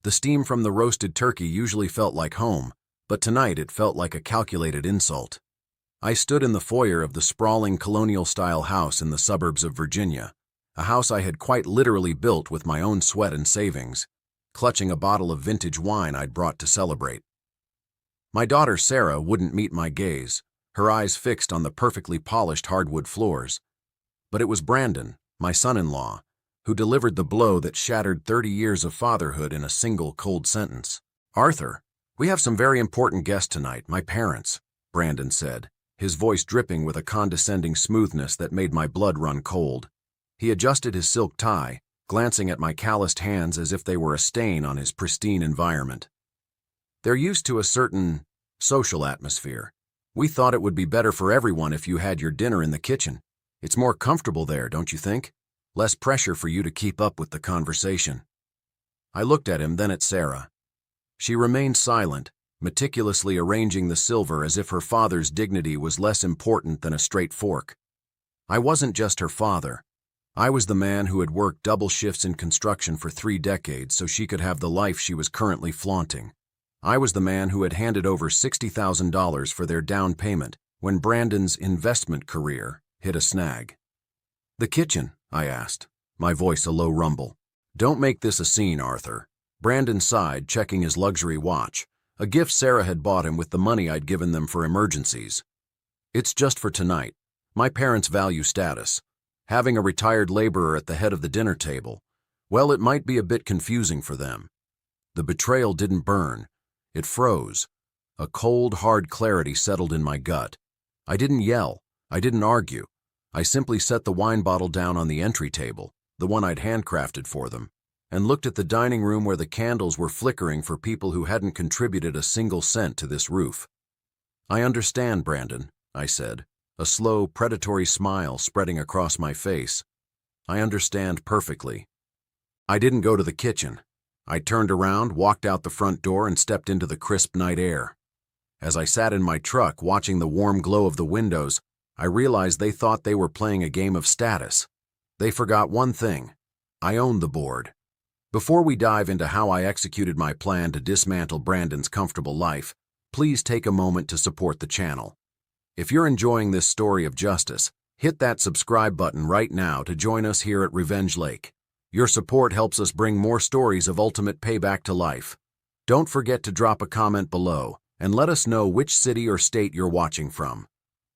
The steam from the roasted turkey usually felt like home, but tonight it felt like a calculated insult. I stood in the foyer of the sprawling colonial-style house in the suburbs of Virginia, a house I had quite literally built with my own sweat and savings, clutching a bottle of vintage wine I'd brought to celebrate. My daughter Sarah wouldn't meet my gaze, her eyes fixed on the perfectly polished hardwood floors. But it was Brandon, my son-in-law, who delivered the blow that shattered 30 years of fatherhood in a single cold sentence. "Arthur, we have some very important guests tonight, my parents," Brandon said, his voice dripping with a condescending smoothness that made my blood run cold. He adjusted his silk tie, glancing at my calloused hands as if they were a stain on his pristine environment. "They're used to a certain social atmosphere. We thought it would be better for everyone if you had your dinner in the kitchen. It's more comfortable there, don't you think? Less pressure for you to keep up with the conversation." I looked at him, then at Sarah. She remained silent, meticulously arranging the silver as if her father's dignity was less important than a straight fork. I wasn't just her father. I was the man who had worked double shifts in construction for 3 decades so she could have the life she was currently flaunting. I was the man who had handed over $60,000 for their down payment when Brandon's investment career hit a snag. "The kitchen?" I asked, my voice a low rumble. "Don't make this a scene, Arthur." Brandon sighed, checking his luxury watch, a gift Sarah had bought him with the money I'd given them for emergencies. "It's just for tonight. My parents value status. Having a retired laborer at the head of the dinner table, well, it might be a bit confusing for them." The betrayal didn't burn. It froze. A cold, hard clarity settled in my gut. I didn't yell. I didn't argue. I simply set the wine bottle down on the entry table, the one I'd handcrafted for them, and looked at the dining room where the candles were flickering for people who hadn't contributed a single cent to this roof. "I understand, Brandon," I said, a slow, predatory smile spreading across my face. "I understand perfectly." I didn't go to the kitchen. I turned around, walked out the front door, and stepped into the crisp night air. As I sat in my truck watching the warm glow of the windows, I realized they thought they were playing a game of status. They forgot one thing. I owned the board. Before we dive into how I executed my plan to dismantle Brandon's comfortable life, please take a moment to support the channel. If you're enjoying this story of justice, hit that subscribe button right now to join us here at Revenge Lake. Your support helps us bring more stories of ultimate payback to life. Don't forget to drop a comment below and let us know which city or state you're watching from.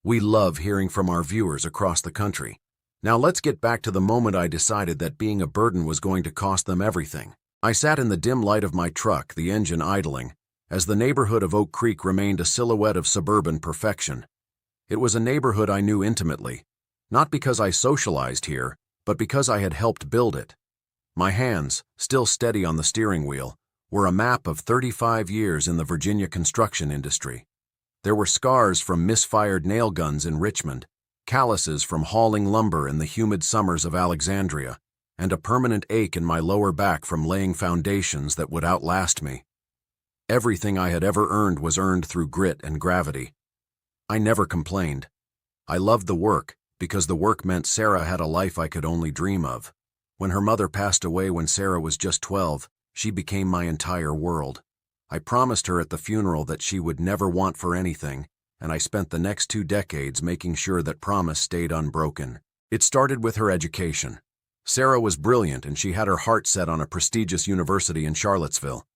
We love hearing from our viewers across the country. Now let's get back to the moment I decided that being a burden was going to cost them everything. I sat in the dim light of my truck, the engine idling, as the neighborhood of Oak Creek remained a silhouette of suburban perfection. It was a neighborhood I knew intimately, not because I socialized here, but because I had helped build it. My hands, still steady on the steering wheel, were a map of 35 years in the Virginia construction industry. There were scars from misfired nail guns in Richmond, calluses from hauling lumber in the humid summers of Alexandria, and a permanent ache in my lower back from laying foundations that would outlast me. Everything I had ever earned was earned through grit and gravity. I never complained. I loved the work because the work meant Sarah had a life I could only dream of. When her mother passed away when Sarah was just 12, she became my entire world. I promised her at the funeral that she would never want for anything, and I spent the next 2 decades making sure that promise stayed unbroken. It started with her education. Sarah was brilliant and she had her heart set on a prestigious university in Charlottesville.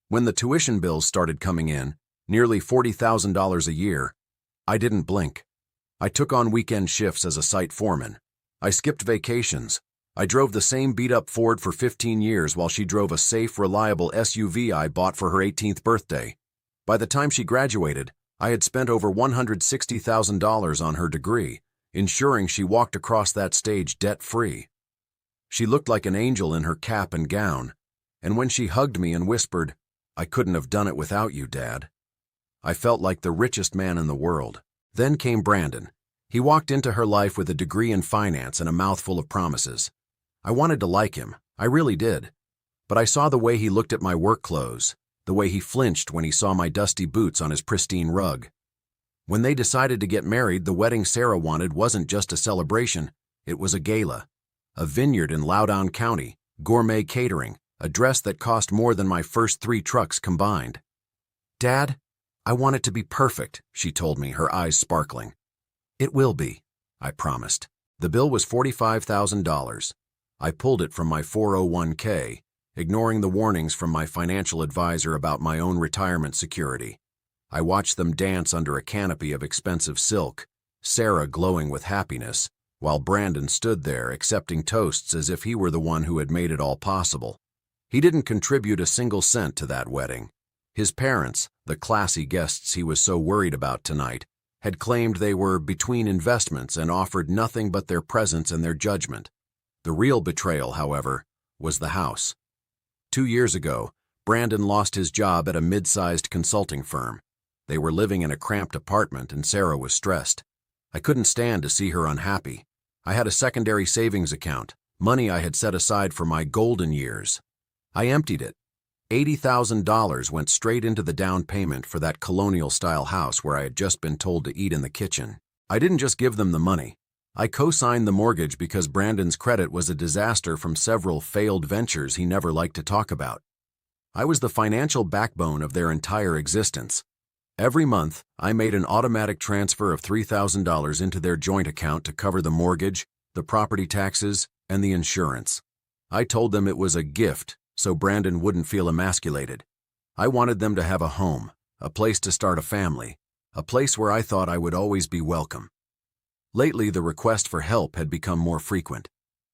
When the tuition bills started coming in, nearly $40,000 a year, I didn't blink. I took on weekend shifts as a site foreman. I skipped vacations. I drove the same beat-up Ford for 15 years while she drove a safe, reliable SUV I bought for her 18th birthday. By the time she graduated, I had spent over $160,000 on her degree, ensuring she walked across that stage debt-free. She looked like an angel in her cap and gown, and when she hugged me and whispered, "I couldn't have done it without you, Dad," I felt like the richest man in the world. Then came Brandon. He walked into her life with a degree in finance and a mouthful of promises. I wanted to like him, I really did. But I saw the way he looked at my work clothes, the way he flinched when he saw my dusty boots on his pristine rug. When they decided to get married, the wedding Sarah wanted wasn't just a celebration, it was a gala. A vineyard in Loudoun County, gourmet catering, a dress that cost more than my first 3 trucks combined. "Dad, I want it to be perfect," she told me, her eyes sparkling. "It will be," I promised. The bill was $45,000. I pulled it from my 401k, ignoring the warnings from my financial advisor about my own retirement security. I watched them dance under a canopy of expensive silk, Sarah glowing with happiness, while Brandon stood there accepting toasts as if he were the one who had made it all possible. He didn't contribute a single cent to that wedding. His parents, the classy guests he was so worried about tonight, had claimed they were between investments and offered nothing but their presence and their judgment. The real betrayal, however, was the house. 2 years ago, Brandon lost his job at a mid-sized consulting firm. They were living in a cramped apartment and Sarah was stressed. I couldn't stand to see her unhappy. I had a secondary savings account, money I had set aside for my golden years. I emptied it. $80,000 went straight into the down payment for that colonial-style house where I had just been told to eat in the kitchen. I didn't just give them the money. I co-signed the mortgage because Brandon's credit was a disaster from several failed ventures he never liked to talk about. I was the financial backbone of their entire existence. Every month, I made an automatic transfer of $3,000 into their joint account to cover the mortgage, the property taxes, and the insurance. I told them it was a gift, so Brandon wouldn't feel emasculated. I wanted them to have a home, a place to start a family, a place where I thought I would always be welcome. Lately, the request for help had become more frequent.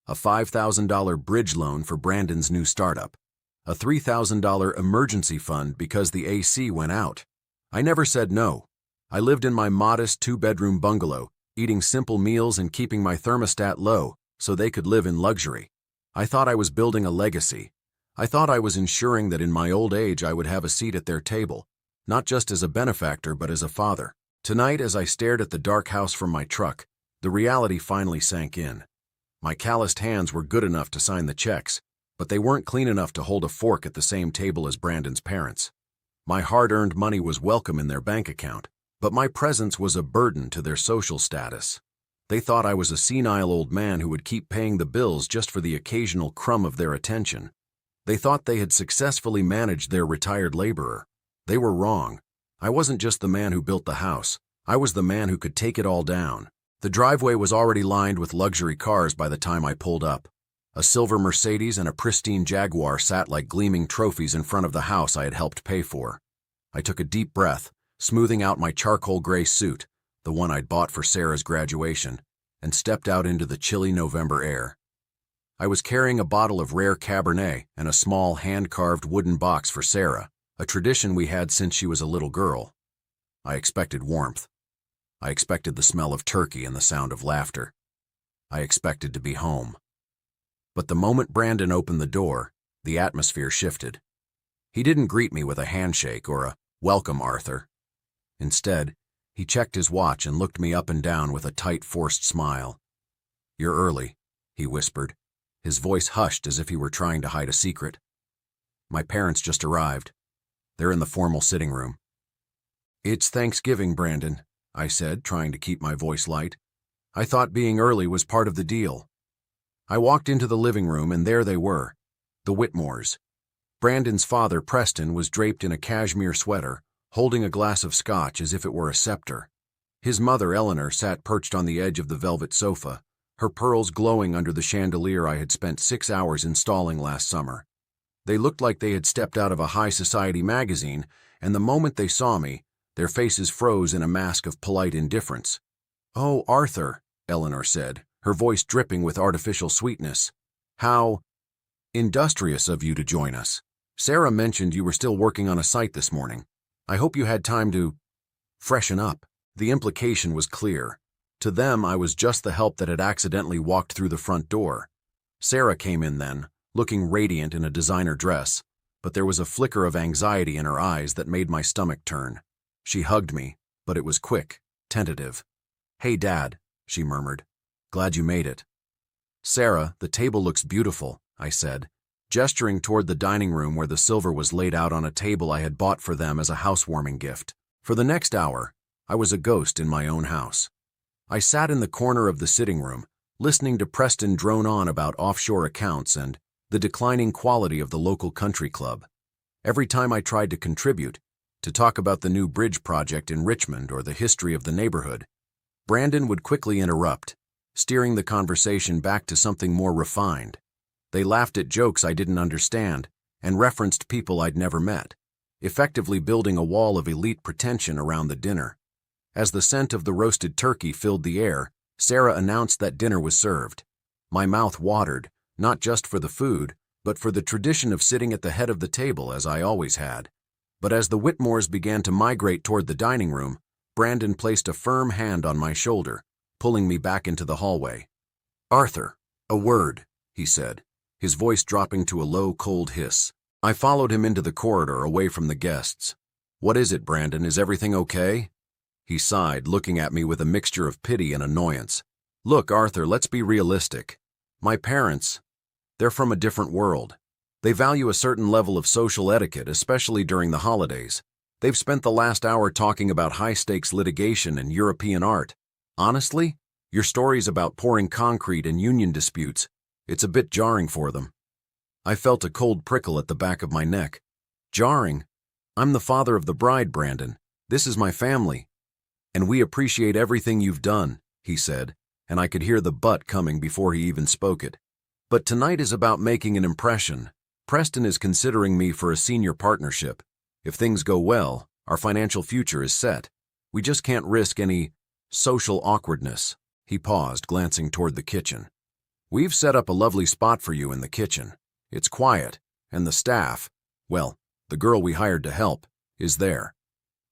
A $5,000 bridge loan for Brandon's new startup. A $3,000 emergency fund because the AC went out. I never said no. I lived in my modest 2-bedroom bungalow, eating simple meals and keeping my thermostat low so they could live in luxury. I thought I was building a legacy. I thought I was ensuring that in my old age I would have a seat at their table, not just as a benefactor but as a father. Tonight, as I stared at the dark house from my truck, the reality finally sank in. My calloused hands were good enough to sign the checks, but they weren't clean enough to hold a fork at the same table as Brandon's parents. My hard-earned money was welcome in their bank account, but my presence was a burden to their social status. They thought I was a senile old man who would keep paying the bills just for the occasional crumb of their attention. They thought they had successfully managed their retired laborer. They were wrong. I wasn't just the man who built the house. I was the man who could take it all down. The driveway was already lined with luxury cars by the time I pulled up. A silver Mercedes and a pristine Jaguar sat like gleaming trophies in front of the house I had helped pay for. I took a deep breath, smoothing out my charcoal gray suit, the one I'd bought for Sarah's graduation, and stepped out into the chilly November air. I was carrying a bottle of rare Cabernet and a small hand-carved wooden box for Sarah, a tradition we had since she was a little girl. I expected warmth. I expected the smell of turkey and the sound of laughter. I expected to be home. But the moment Brandon opened the door, the atmosphere shifted. He didn't greet me with a handshake or a "Welcome, Arthur." Instead, he checked his watch and looked me up and down with a tight, forced smile. "You're early," he whispered, his voice hushed as if he were trying to hide a secret. "My parents just arrived. They're in the formal sitting room." "It's Thanksgiving, Brandon," I said, trying to keep my voice light. "I thought being early was part of the deal." I walked into the living room and there they were, the Whitmores. Brandon's father, Preston, was draped in a cashmere sweater, holding a glass of scotch as if it were a scepter. His mother, Eleanor, sat perched on the edge of the velvet sofa, her pearls glowing under the chandelier I had spent 6 hours installing last summer. They looked like they had stepped out of a high society magazine, and the moment they saw me, their faces froze in a mask of polite indifference. "Oh, Arthur," Eleanor said, her voice dripping with artificial sweetness. "How industrious of you to join us. Sarah mentioned you were still working on a site this morning. I hope you had time to freshen up." The implication was clear. To them, I was just the help that had accidentally walked through the front door. Sarah came in then, looking radiant in a designer dress, but there was a flicker of anxiety in her eyes that made my stomach turn. She hugged me, but it was quick, tentative. "Hey, Dad," she murmured. "Glad you made it." "Sarah, the table looks beautiful," I said, gesturing toward the dining room where the silver was laid out on a table I had bought for them as a housewarming gift. For the next hour, I was a ghost in my own house. I sat in the corner of the sitting room, listening to Preston drone on about offshore accounts and the declining quality of the local country club. Every time I tried to contribute, to talk about the new bridge project in Richmond or the history of the neighborhood, Brandon would quickly interrupt, steering the conversation back to something more refined. They laughed at jokes I didn't understand and referenced people I'd never met, effectively building a wall of elite pretension around the dinner. As the scent of the roasted turkey filled the air, Sarah announced that dinner was served. My mouth watered, not just for the food, but for the tradition of sitting at the head of the table as I always had. But as the Whitmores began to migrate toward the dining room, Brandon placed a firm hand on my shoulder, pulling me back into the hallway. "Arthur, a word," he said, his voice dropping to a low, cold hiss. I followed him into the corridor away from the guests. "What is it, Brandon? Is everything okay?" He sighed, looking at me with a mixture of pity and annoyance. "Look, Arthur, let's be realistic. My parents, they're from a different world. They value a certain level of social etiquette, especially during the holidays. They've spent the last hour talking about high-stakes litigation and European art. Honestly, your stories about pouring concrete and union disputes, it's a bit jarring for them." I felt a cold prickle at the back of my neck. Jarring? I'm the father of the bride, Brandon. This is my family. "And we appreciate everything you've done," he said, and I could hear the but coming before he even spoke it. "But tonight is about making an impression. Preston is considering me for a senior partnership. If things go well, our financial future is set. We just can't risk any social awkwardness." He paused, glancing toward the kitchen. "We've set up a lovely spot for you in the kitchen. It's quiet, and the staff, well, the girl we hired to help, is there.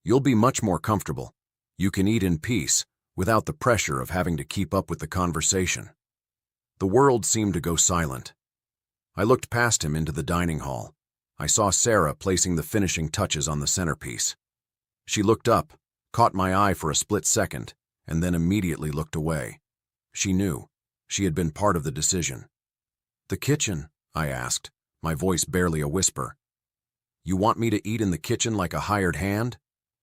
You'll be much more comfortable. You can eat in peace, without the pressure of having to keep up with the conversation." The world seemed to go silent. I looked past him into the dining hall. I saw Sarah placing the finishing touches on the centerpiece. She looked up, caught my eye for a split second, and then immediately looked away. She knew. She had been part of the decision. "The kitchen?" I asked, my voice barely a whisper. "You want me to eat in the kitchen like a hired hand?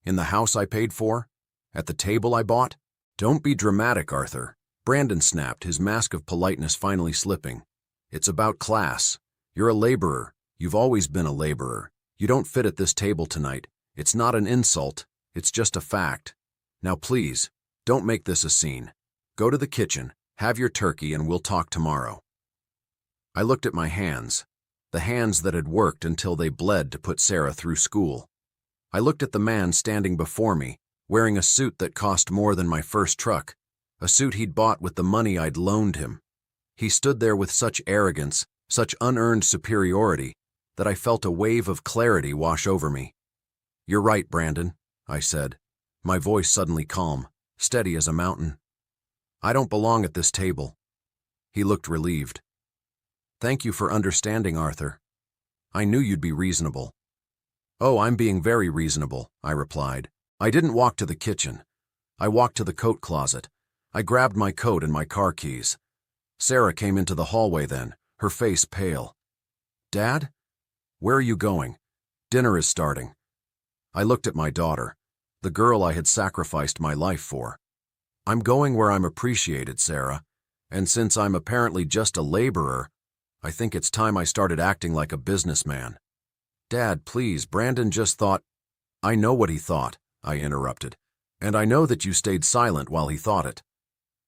In the house I paid for? At the table I bought?" "Don't be dramatic, Arthur," Brandon snapped, his mask of politeness finally slipping. "It's about class. You're a laborer. You've always been a laborer. You don't fit at this table tonight. It's not an insult. It's just a fact. Now please, don't make this a scene. Go to the kitchen, have your turkey, and we'll talk tomorrow." I looked at my hands, the hands that had worked until they bled to put Sarah through school. I looked at the man standing before me, wearing a suit that cost more than my first truck, a suit he'd bought with the money I'd loaned him. He stood there with such arrogance, such unearned superiority, that I felt a wave of clarity wash over me. "You're right, Brandon," I said, my voice suddenly calm, steady as a mountain. "I don't belong at this table." He looked relieved. "Thank you for understanding, Arthur. I knew you'd be reasonable." "Oh, I'm being very reasonable," I replied. I didn't walk to the kitchen. I walked to the coat closet. I grabbed my coat and my car keys. Sarah came into the hallway then, her face pale. "Dad? Where are you going? Dinner is starting." I looked at my daughter, the girl I had sacrificed my life for. "I'm going where I'm appreciated, Sarah, and since I'm apparently just a laborer, I think it's time I started acting like a businessman." "Dad, please, Brandon just thought—" "I know what he thought," I interrupted, "and I know that you stayed silent while he thought it."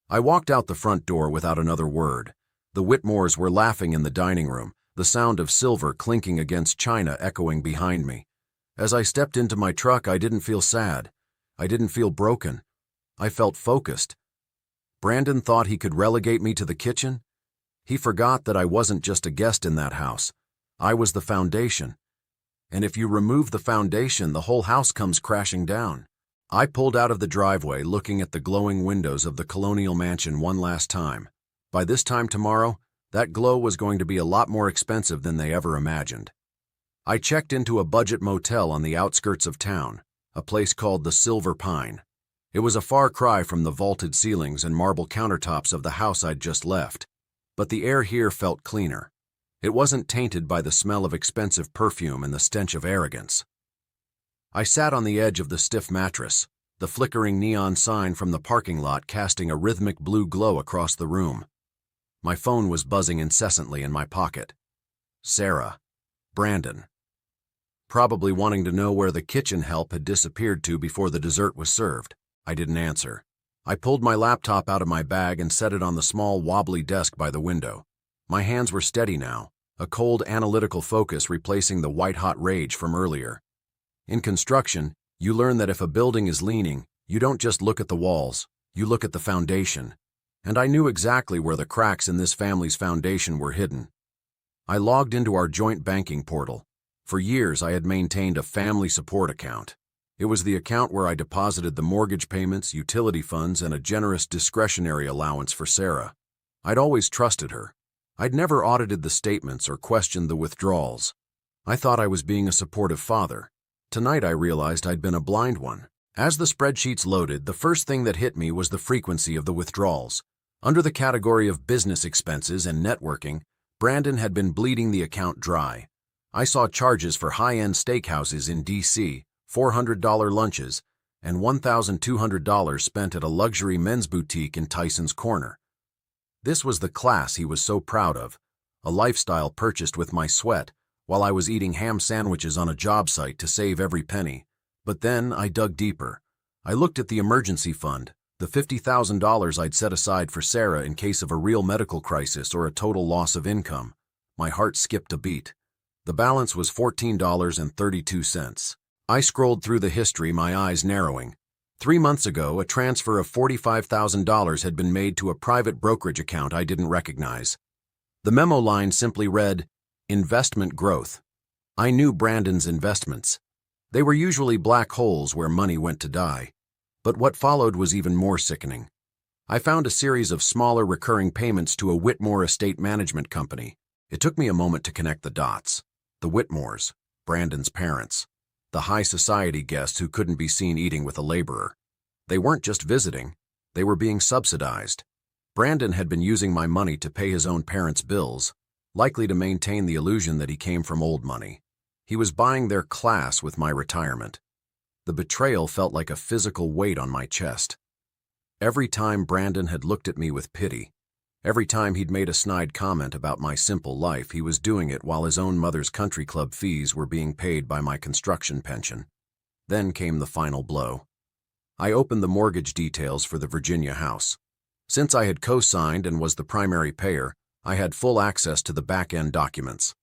I walked out the front door without another word. The Whitmores were laughing in the dining room, the sound of silver clinking against china echoing behind me. As I stepped into my truck, I didn't feel sad. I didn't feel broken. I felt focused. Brandon thought he could relegate me to the kitchen? He forgot that I wasn't just a guest in that house. I was the foundation. And if you remove the foundation, the whole house comes crashing down. I pulled out of the driveway, looking at the glowing windows of the colonial mansion one last time. By this time tomorrow, that glow was going to be a lot more expensive than they ever imagined. I checked into a budget motel on the outskirts of town, a place called the Silver Pine. It was a far cry from the vaulted ceilings and marble countertops of the house I'd just left, but the air here felt cleaner. It wasn't tainted by the smell of expensive perfume and the stench of arrogance. I sat on the edge of the stiff mattress, the flickering neon sign from the parking lot casting a rhythmic blue glow across the room. My phone was buzzing incessantly in my pocket. Sarah. Brandon. Probably wanting to know where the kitchen help had disappeared to before the dessert was served. I didn't answer. I pulled my laptop out of my bag and set it on the small, wobbly desk by the window. My hands were steady now, a cold, analytical focus replacing the white-hot rage from earlier. In construction, you learn that if a building is leaning, you don't just look at the walls, you look at the foundation. And I knew exactly where the cracks in this family's foundation were hidden. I logged into our joint banking portal. For years, I had maintained a family support account. It was the account where I deposited the mortgage payments, utility funds, and a generous discretionary allowance for Sarah. I'd always trusted her. I'd never audited the statements or questioned the withdrawals. I thought I was being a supportive father. Tonight I realized I'd been a blind one. As the spreadsheets loaded, the first thing that hit me was the frequency of the withdrawals. Under the category of business expenses and networking, Brandon had been bleeding the account dry. I saw charges for high-end steakhouses in D.C., $400 lunches, and $1,200 spent at a luxury men's boutique in Tyson's Corner. This was the class he was so proud of, a lifestyle purchased with my sweat while I was eating ham sandwiches on a job site to save every penny. But then I dug deeper. I looked at the emergency fund, the $50,000 I'd set aside for Sarah in case of a real medical crisis or a total loss of income. My heart skipped a beat. The balance was $14.32. I scrolled through the history, my eyes narrowing. 3 months ago, a transfer of $45,000 had been made to a private brokerage account I didn't recognize. The memo line simply read, "Investment growth." I knew Brandon's investments. They were usually black holes where money went to die. But what followed was even more sickening. I found a series of smaller recurring payments to a Whitmore estate management company. It took me a moment to connect the dots. The Whitmores, Brandon's parents. The high society guests who couldn't be seen eating with a laborer. They weren't just visiting, they were being subsidized. Brandon had been using my money to pay his own parents' bills, likely to maintain the illusion that he came from old money. He was buying their class with my retirement. The betrayal felt like a physical weight on my chest. Every time Brandon had looked at me with pity, every time he'd made a snide comment about my simple life, he was doing it while his own mother's country club fees were being paid by my construction pension. Then came the final blow. I opened the mortgage details for the Virginia house. Since I had co-signed and was the primary payer, I had full access to the back-end documents.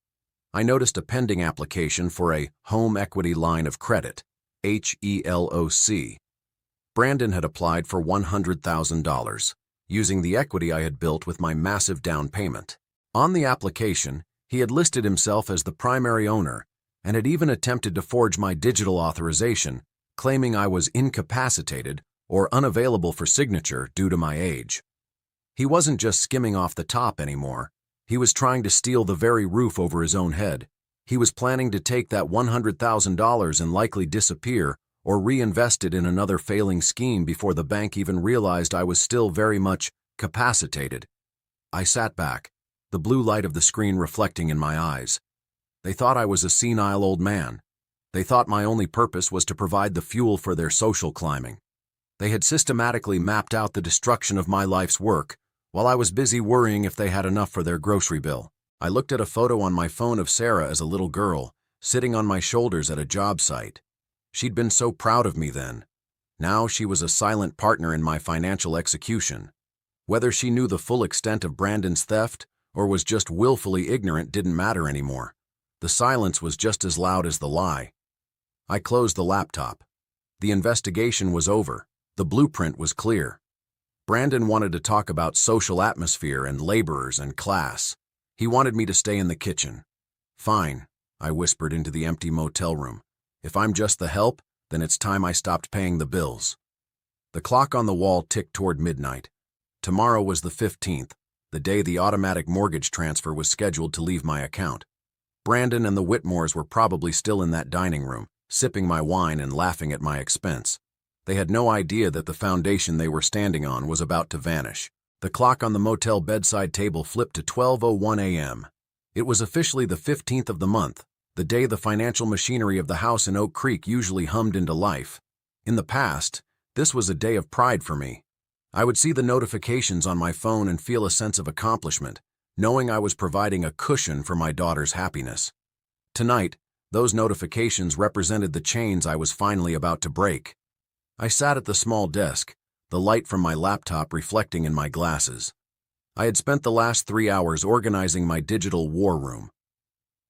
I noticed a pending application for a home equity line of credit, HELOC. Brandon had applied for $100,000. Using the equity I had built with my massive down payment. On the application, he had listed himself as the primary owner and had even attempted to forge my digital authorization, claiming I was incapacitated or unavailable for signature due to my age. He wasn't just skimming off the top anymore. He was trying to steal the very roof over his own head. He was planning to take that $100,000 and likely disappear or reinvest it in another failing scheme before the bank even realized I was still very much capacitated. I sat back, the blue light of the screen reflecting in my eyes. They thought I was a senile old man. They thought my only purpose was to provide the fuel for their social climbing. They had systematically mapped out the destruction of my life's work, while I was busy worrying if they had enough for their grocery bill. I looked at a photo on my phone of Sarah as a little girl, sitting on my shoulders at a job site. She'd been so proud of me then. Now she was a silent partner in my financial execution. Whether she knew the full extent of Brandon's theft or was just willfully ignorant didn't matter anymore. The silence was just as loud as the lie. I closed the laptop. The investigation was over. The blueprint was clear. Brandon wanted to talk about social atmosphere and laborers and class. He wanted me to stay in the kitchen. Fine, I whispered into the empty motel room. If I'm just the help, then it's time I stopped paying the bills. The clock on the wall ticked toward midnight. Tomorrow was the 15th, the day the automatic mortgage transfer was scheduled to leave my account. Brandon and the Whitmores were probably still in that dining room, sipping my wine and laughing at my expense. They had no idea that the foundation they were standing on was about to vanish. The clock on the motel bedside table flipped to 12:01 a.m. It was officially the 15th of the month, the day the financial machinery of the house in Oak Creek usually hummed into life. In the past, this was a day of pride for me. I would see the notifications on my phone and feel a sense of accomplishment, knowing I was providing a cushion for my daughter's happiness. Tonight, those notifications represented the chains I was finally about to break. I sat at the small desk, the light from my laptop reflecting in my glasses. I had spent the last 3 hours organizing my digital war room.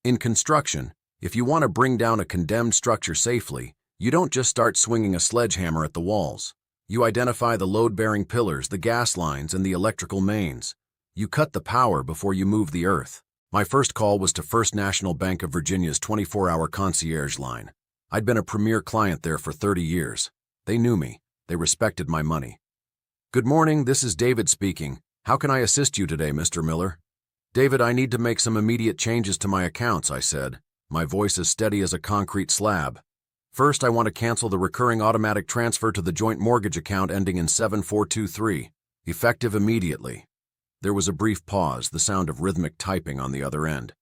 In construction, if you want to bring down a condemned structure safely, you don't just start swinging a sledgehammer at the walls. You identify the load-bearing pillars, the gas lines, and the electrical mains. You cut the power before you move the earth. My first call was to First National Bank of Virginia's 24-hour concierge line. I'd been a premier client there for 30 years. They knew me. They respected my money. "Good morning, this is David speaking. How can I assist you today, Mr. Miller?" "David, I need to make some immediate changes to my accounts," I said, my voice as steady as a concrete slab. "First, I want to cancel the recurring automatic transfer to the joint mortgage account ending in 7423, effective immediately." There was a brief pause, the sound of rhythmic typing on the other end.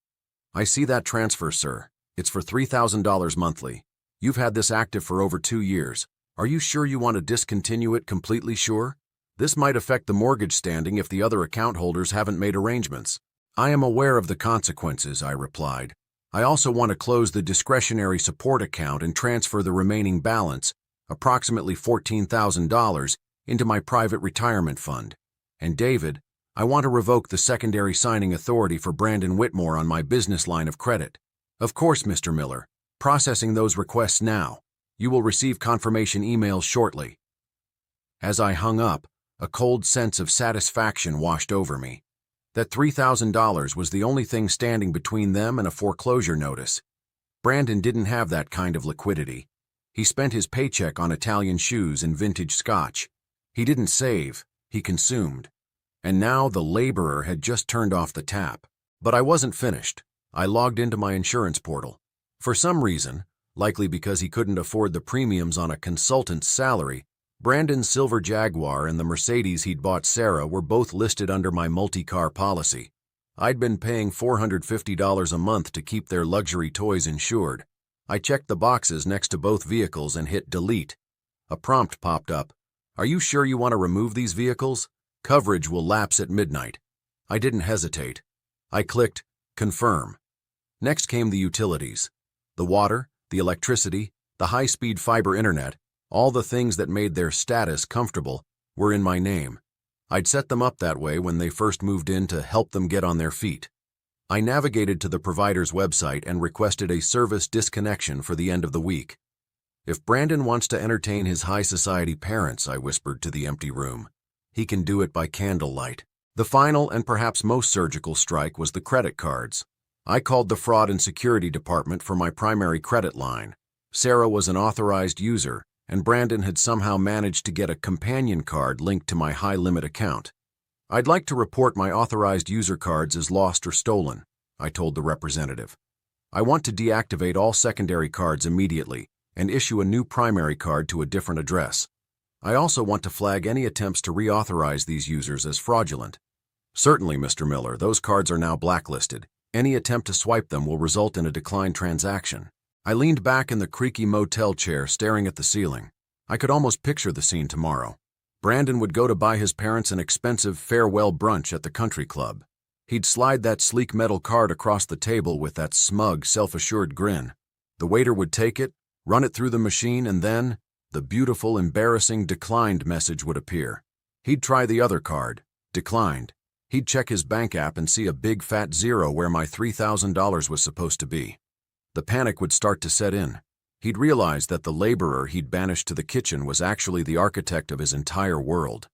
"I see that transfer, sir. It's for $3,000 monthly. You've had this active for over 2 years. Are you sure you want to discontinue it completely sure? This might affect the mortgage standing if the other account holders haven't made arrangements." "I am aware of the consequences," I replied. "I also want to close the discretionary support account and transfer the remaining balance, approximately $14,000, into my private retirement fund. And David, I want to revoke the secondary signing authority for Brandon Whitmore on my business line of credit." "Of course, Mr. Miller. Processing those requests now. You will receive confirmation emails shortly." As I hung up, a cold sense of satisfaction washed over me. That $3,000 was the only thing standing between them and a foreclosure notice. Brandon didn't have that kind of liquidity. He spent his paycheck on Italian shoes and vintage scotch. He didn't save, he consumed. And now the laborer had just turned off the tap. But I wasn't finished. I logged into my insurance portal. For some reason, likely because he couldn't afford the premiums on a consultant's salary, Brandon's silver Jaguar and the Mercedes he'd bought Sarah were both listed under my multi-car policy. I'd been paying $450 a month to keep their luxury toys insured. I checked the boxes next to both vehicles and hit delete. A prompt popped up. "Are you sure you want to remove these vehicles? Coverage will lapse at midnight." I didn't hesitate. I clicked confirm. Next came the utilities. The water, the electricity, the high-speed fiber internet, all the things that made their status comfortable, were in my name. I'd set them up that way when they first moved in to help them get on their feet. I navigated to the provider's website and requested a service disconnection for the end of the week. "If Brandon wants to entertain his high society parents," I whispered to the empty room, "he can do it by candlelight." The final and perhaps most surgical strike was the credit cards. I called the fraud and security department for my primary credit line. Sarah was an authorized user, and Brandon had somehow managed to get a companion card linked to my high-limit account. "I'd like to report my authorized user cards as lost or stolen," I told the representative. "I want to deactivate all secondary cards immediately and issue a new primary card to a different address. I also want to flag any attempts to reauthorize these users as fraudulent." "Certainly, Mr. Miller, those cards are now blacklisted. Any attempt to swipe them will result in a declined transaction." I leaned back in the creaky motel chair, staring at the ceiling. I could almost picture the scene tomorrow. Brandon would go to buy his parents an expensive farewell brunch at the country club. He'd slide that sleek metal card across the table with that smug, self-assured grin. The waiter would take it, run it through the machine, and then the beautiful, embarrassing declined message would appear. He'd try the other card. Declined. He'd check his bank app and see a big fat zero where my $3,000 was supposed to be. The panic would start to set in. He'd realize that the laborer he'd banished to the kitchen was actually the architect of his entire world.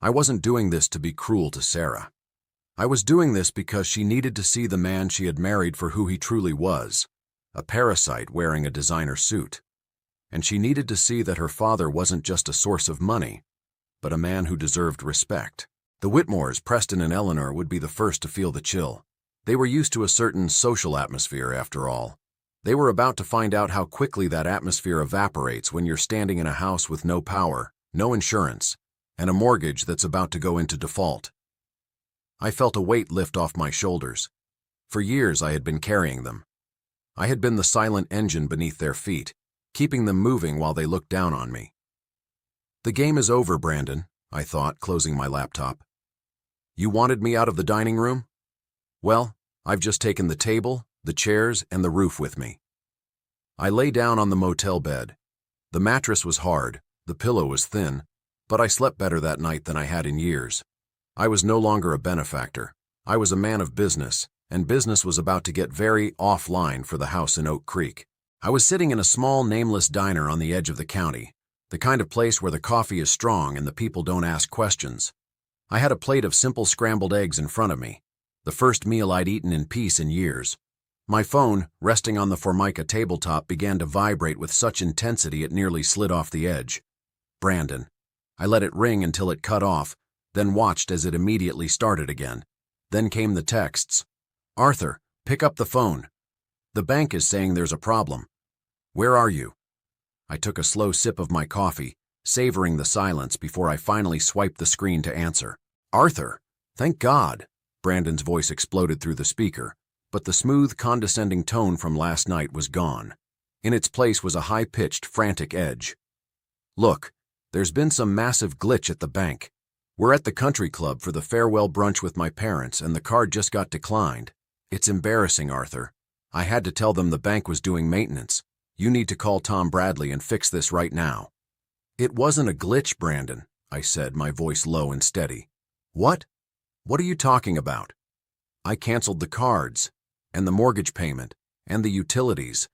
I wasn't doing this to be cruel to Sarah. I was doing this because she needed to see the man she had married for who he truly was, a parasite wearing a designer suit. And she needed to see that her father wasn't just a source of money, but a man who deserved respect. The Whitmores, Preston and Eleanor, would be the first to feel the chill. They were used to a certain social atmosphere, after all. They were about to find out how quickly that atmosphere evaporates when you're standing in a house with no power, no insurance, and a mortgage that's about to go into default. I felt a weight lift off my shoulders. For years I had been carrying them. I had been the silent engine beneath their feet, keeping them moving while they looked down on me. "The game is over, Brandon," I thought, closing my laptop. "You wanted me out of the dining room? Well, I've just taken the table, the chairs, and the roof with me. I lay down on the motel bed. The mattress was hard, the pillow was thin, but I slept better that night than I had in years. I was no longer a benefactor. I was a man of business, and business was about to get very offline for the house in Oak Creek. I was sitting in a small, nameless diner on the edge of the county, the kind of place where the coffee is strong and the people don't ask questions. I had a plate of simple scrambled eggs in front of me, the first meal I'd eaten in peace in years. My phone, resting on the Formica tabletop, began to vibrate with such intensity it nearly slid off the edge. Brandon. I let it ring until it cut off, then watched as it immediately started again. Then came the texts. Arthur, pick up the phone. The bank is saying there's a problem. Where are you? I took a slow sip of my coffee, savoring the silence before I finally swiped the screen to answer. Arthur, thank God. Brandon's voice exploded through the speaker, but the smooth, condescending tone from last night was gone. In its place was a high-pitched, frantic edge. Look, there's been some massive glitch at the bank. We're at the country club for the farewell brunch with my parents, and the card just got declined. It's embarrassing, Arthur. I had to tell them the bank was doing maintenance. You need to call Tom Bradley and fix this right now. It wasn't a glitch, Brandon, I said, my voice low and steady. What? What are you talking about? I canceled the cards, and the mortgage payment, and the utilities.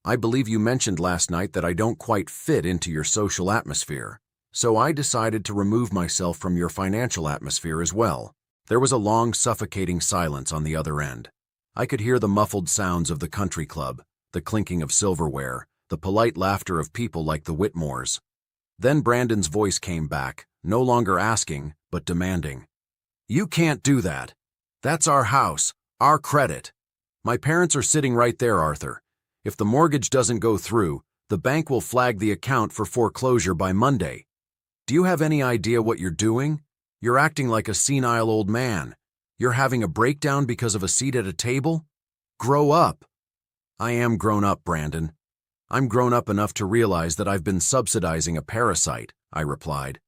I believe you mentioned last night that I don't quite fit into your social atmosphere, so I decided to remove myself from your financial atmosphere as well. There was a long, suffocating silence on the other end. I could hear the muffled sounds of the country club, the clinking of silverware, the polite laughter of people like the Whitmores. Then Brandon's voice came back, no longer asking, but demanding. You can't do that. That's our house, our credit. My parents are sitting right there, Arthur. If the mortgage doesn't go through, the bank will flag the account for foreclosure by Monday. Do you have any idea what you're doing? You're acting like a senile old man. You're having a breakdown because of a seat at a table? Grow up. I am grown up, Brandon. I'm grown up enough to realize that I've been subsidizing a parasite, I replied.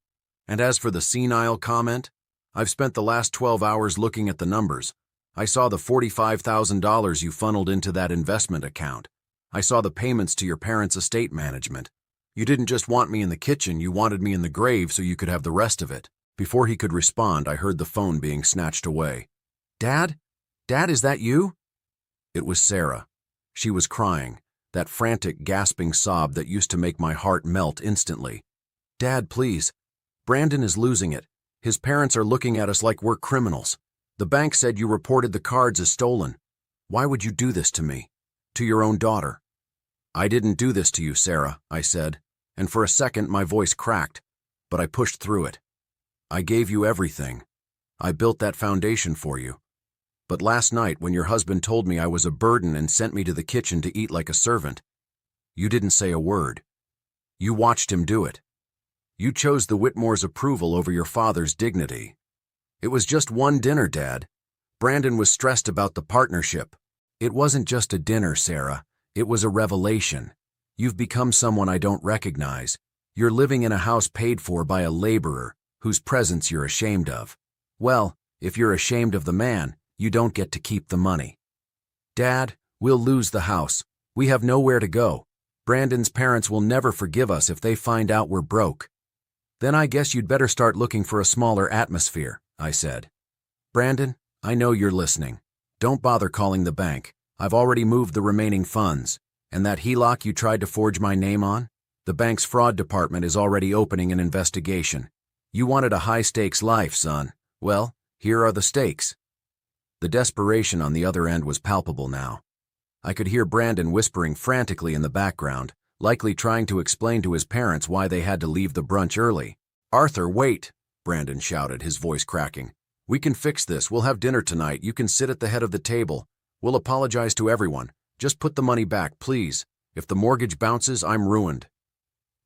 And as for the senile comment, I've spent the last 12 hours looking at the numbers. I saw the $45,000 you funneled into that investment account. I saw the payments to your parents' estate management. You didn't just want me in the kitchen, you wanted me in the grave so you could have the rest of it. Before he could respond, I heard the phone being snatched away. Dad? Dad, is that you? It was Sarah. She was crying, that frantic, gasping sob that used to make my heart melt instantly. Dad, please. Brandon is losing it. His parents are looking at us like we're criminals. The bank said you reported the cards as stolen. Why would you do this to me? To your own daughter? I didn't do this to you, Sarah, I said, and for a second my voice cracked, but I pushed through it. I gave you everything. I built that foundation for you. But last night, when your husband told me I was a burden and sent me to the kitchen to eat like a servant, you didn't say a word. You watched him do it. You chose the Whitmore's approval over your father's dignity. It was just one dinner, Dad. Brandon was stressed about the partnership. It wasn't just a dinner, Sarah. It was a revelation. You've become someone I don't recognize. You're living in a house paid for by a laborer whose presence you're ashamed of. Well, if you're ashamed of the man, you don't get to keep the money. Dad, we'll lose the house. We have nowhere to go. Brandon's parents will never forgive us if they find out we're broke. Then I guess you'd better start looking for a smaller atmosphere, I said. Brandon, I know you're listening. Don't bother calling the bank. I've already moved the remaining funds. And that HELOC you tried to forge my name on? The bank's fraud department is already opening an investigation. You wanted a high-stakes life, son. Well, here are the stakes. The desperation on the other end was palpable now. I could hear Brandon whispering frantically in the background, likely trying to explain to his parents why they had to leave the brunch early. Arthur, wait, Brandon shouted, his voice cracking. We can fix this. We'll have dinner tonight. You can sit at the head of the table. We'll apologize to everyone. Just put the money back, please. If the mortgage bounces, I'm ruined.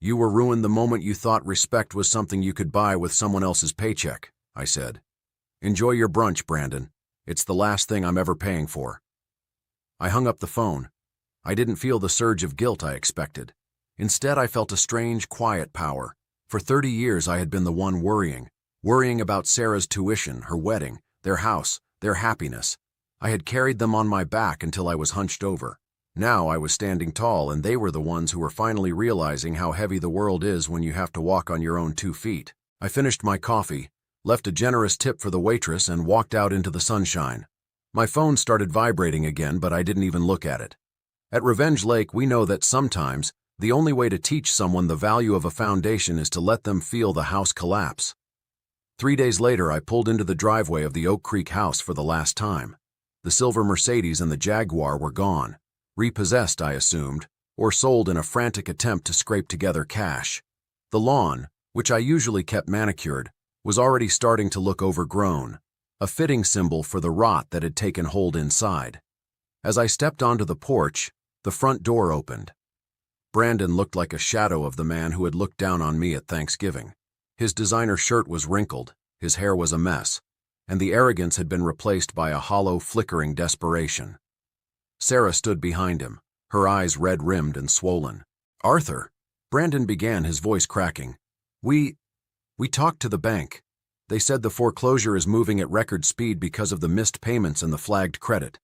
You were ruined the moment you thought respect was something you could buy with someone else's paycheck, I said. Enjoy your brunch, Brandon. It's the last thing I'm ever paying for. I hung up the phone. I didn't feel the surge of guilt I expected. Instead, I felt a strange, quiet power. For 30 years, I had been the one worrying about Sarah's tuition, her wedding, their house, their happiness. I had carried them on my back until I was hunched over. Now I was standing tall, and they were the ones who were finally realizing how heavy the world is when you have to walk on your own 2 feet. I finished my coffee, left a generous tip for the waitress, and walked out into the sunshine. My phone started vibrating again, but I didn't even look at it. At Revenge Lake, we know that sometimes the only way to teach someone the value of a foundation is to let them feel the house collapse. 3 days later, I pulled into the driveway of the Oak Creek house for the last time. The silver Mercedes and the Jaguar were gone, repossessed, I assumed, or sold in a frantic attempt to scrape together cash. The lawn, which I usually kept manicured, was already starting to look overgrown, a fitting symbol for the rot that had taken hold inside. As I stepped onto the porch, the front door opened. Brandon looked like a shadow of the man who had looked down on me at Thanksgiving. His designer shirt was wrinkled, his hair was a mess, and the arrogance had been replaced by a hollow, flickering desperation. Sarah stood behind him, her eyes red-rimmed and swollen. "Arthur," Brandon began, his voice cracking. We talked to the bank. They said the foreclosure is moving at record speed because of the missed payments and the flagged credit.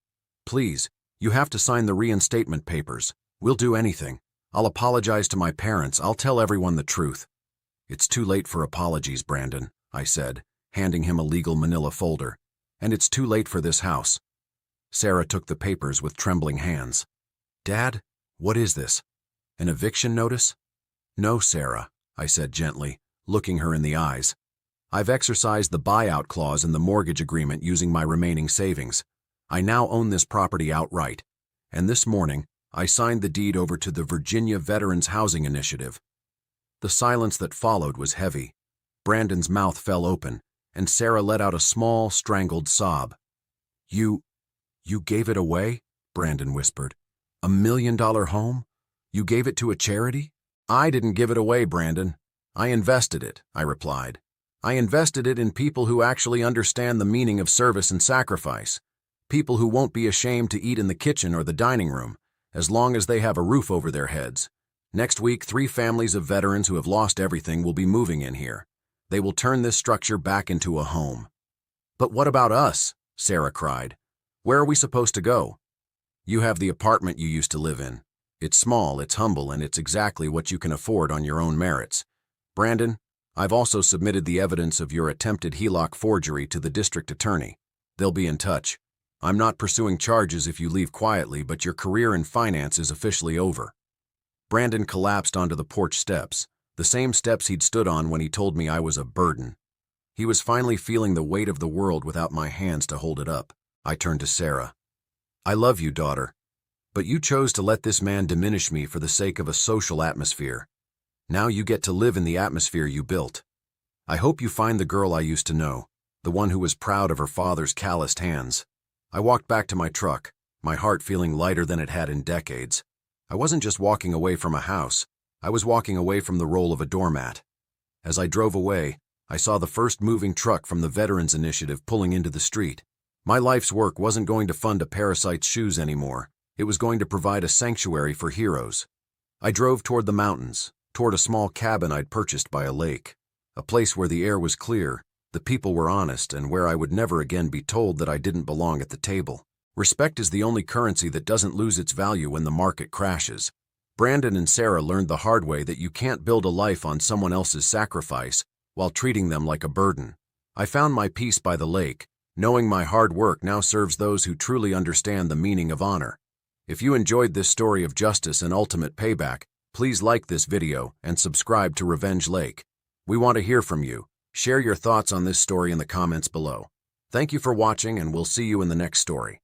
Please, you have to sign the reinstatement papers. We'll do anything. I'll apologize to my parents. I'll tell everyone the truth." "It's too late for apologies, Brandon," I said, handing him a legal manila folder. "And it's too late for this house." Sarah took the papers with trembling hands. "Dad, what is this? An eviction notice?" "No, Sarah," I said gently, looking her in the eyes. "I've exercised the buyout clause in the mortgage agreement using my remaining savings. I now own this property outright, and this morning I signed the deed over to the Virginia Veterans Housing Initiative." The silence that followed was heavy. Brandon's mouth fell open, and Sarah let out a small, strangled sob. You gave it away?" Brandon whispered. "$1 million home? You gave it to a charity?" "I didn't give it away, Brandon. I invested it," I replied. "I invested it in people who actually understand the meaning of service and sacrifice. People who won't be ashamed to eat in the kitchen or the dining room, as long as they have a roof over their heads. Next week, 3 families of veterans who have lost everything will be moving in here. They will turn this structure back into a home." "But what about us?" Sarah cried. "Where are we supposed to go?" "You have the apartment you used to live in. It's small, it's humble, and it's exactly what you can afford on your own merits. Brandon, I've also submitted the evidence of your attempted HELOC forgery to the district attorney. They'll be in touch. I'm not pursuing charges if you leave quietly, but your career in finance is officially over." Brandon collapsed onto the porch steps, the same steps he'd stood on when he told me I was a burden. He was finally feeling the weight of the world without my hands to hold it up. I turned to Sarah. "I love you, daughter, but you chose to let this man diminish me for the sake of a social atmosphere. Now you get to live in the atmosphere you built. I hope you find the girl I used to know, the one who was proud of her father's calloused hands." I walked back to my truck, my heart feeling lighter than it had in decades. I wasn't just walking away from a house, I was walking away from the role of a doormat. As I drove away, I saw the first moving truck from the Veterans Initiative pulling into the street. My life's work wasn't going to fund a parasite's shoes anymore. It was going to provide a sanctuary for heroes. I drove toward the mountains, toward a small cabin I'd purchased by a lake, a place where the air was clear, the people were honest, and where I would never again be told that I didn't belong at the table. Respect is the only currency that doesn't lose its value when the market crashes. Brandon and Sarah learned the hard way that you can't build a life on someone else's sacrifice while treating them like a burden. I found my peace by the lake, knowing my hard work now serves those who truly understand the meaning of honor. If you enjoyed this story of justice and ultimate payback, please like this video and subscribe to Revenge Lake. We want to hear from you. Share your thoughts on this story in the comments below. Thank you for watching, and we'll see you in the next story.